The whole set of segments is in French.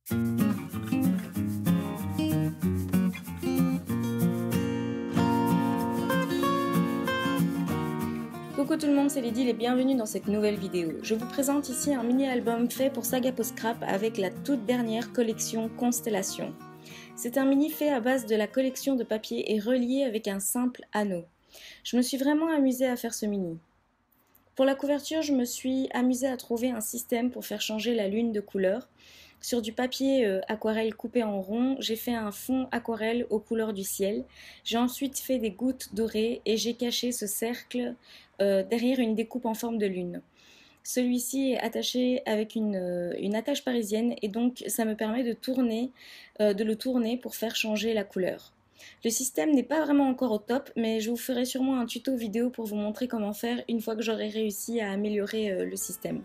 Coucou tout le monde, c'est Lydie et bienvenue dans cette nouvelle vidéo. Je vous présente ici un mini-album fait pour Saga Post Scrap avec la toute dernière collection Constellation. C'est un mini fait à base de la collection de papier et relié avec un simple anneau. Je me suis vraiment amusée à faire ce mini. Pour la couverture, je me suis amusée à trouver un système pour faire changer la lune de couleur. Sur du papier aquarelle coupé en rond, j'ai fait un fond aquarelle aux couleurs du ciel. J'ai ensuite fait des gouttes dorées et j'ai caché ce cercle derrière une découpe en forme de lune. Celui-ci est attaché avec une attache parisienne et donc ça me permet de le tourner pour faire changer la couleur. Le système n'est pas vraiment encore au top, mais je vous ferai sûrement un tuto vidéo pour vous montrer comment faire une fois que j'aurai réussi à améliorer le système.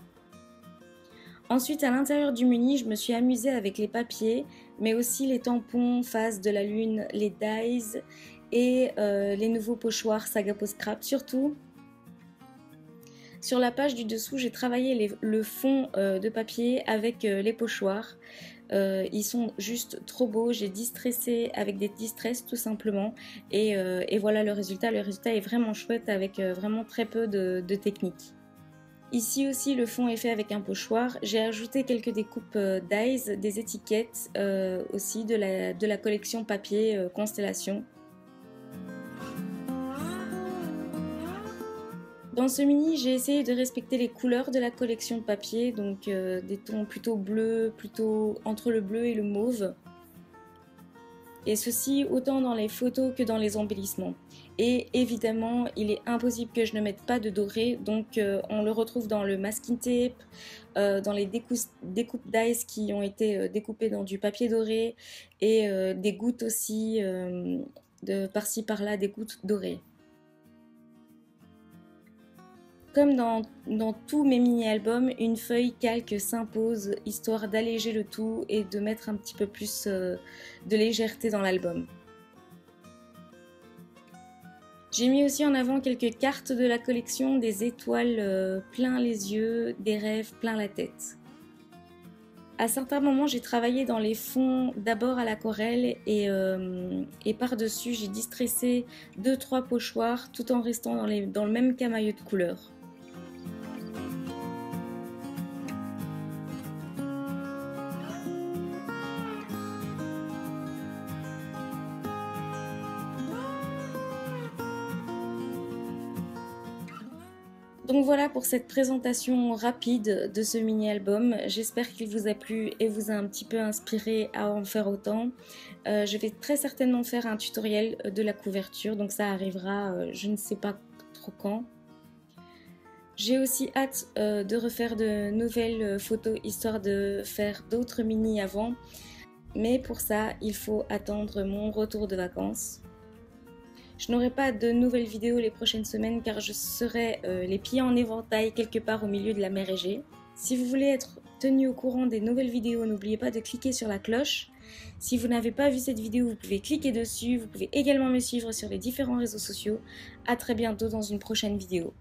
Ensuite, à l'intérieur du mini, je me suis amusée avec les papiers, mais aussi les tampons face de la lune, les dies et les nouveaux pochoirs Saga Post Scrap. Surtout, sur la page du dessous, j'ai travaillé le fond de papier avec les pochoirs. Ils sont juste trop beaux, j'ai distressé avec des distress tout simplement et voilà le résultat. Le résultat est vraiment chouette avec vraiment très peu de technique. Ici aussi le fond est fait avec un pochoir, j'ai ajouté quelques découpes dies, des étiquettes aussi de la collection papier Constellation. Dans ce mini, j'ai essayé de respecter les couleurs de la collection papier, donc des tons plutôt bleus, plutôt entre le bleu et le mauve. Et ceci autant dans les photos que dans les embellissements. Et évidemment, il est impossible que je ne mette pas de doré, donc on le retrouve dans le masking tape, dans les découpes dice qui ont été découpées dans du papier doré, et des gouttes aussi, de par-ci par-là, des gouttes dorées. Comme dans tous mes mini-albums, une feuille calque s'impose, histoire d'alléger le tout et de mettre un petit peu plus de légèreté dans l'album. J'ai mis aussi en avant quelques cartes de la collection, des étoiles plein les yeux, des rêves plein la tête. À certains moments, j'ai travaillé dans les fonds d'abord à l'aquarelle et par-dessus, j'ai distressé 2-3 pochoirs tout en restant dans le même camailleux de couleurs. Donc voilà pour cette présentation rapide de ce mini-album. J'espère qu'il vous a plu et vous a un petit peu inspiré à en faire autant. Je vais très certainement faire un tutoriel de la couverture, donc ça arrivera je ne sais pas trop quand. J'ai aussi hâte de refaire de nouvelles photos histoire de faire d'autres mini avant. Mais pour ça, il faut attendre mon retour de vacances. Je n'aurai pas de nouvelles vidéos les prochaines semaines car je serai les pieds en éventail quelque part au milieu de la mer Égée. Si vous voulez être tenu au courant des nouvelles vidéos, n'oubliez pas de cliquer sur la cloche. Si vous n'avez pas vu cette vidéo, vous pouvez cliquer dessus. Vous pouvez également me suivre sur les différents réseaux sociaux. A très bientôt dans une prochaine vidéo.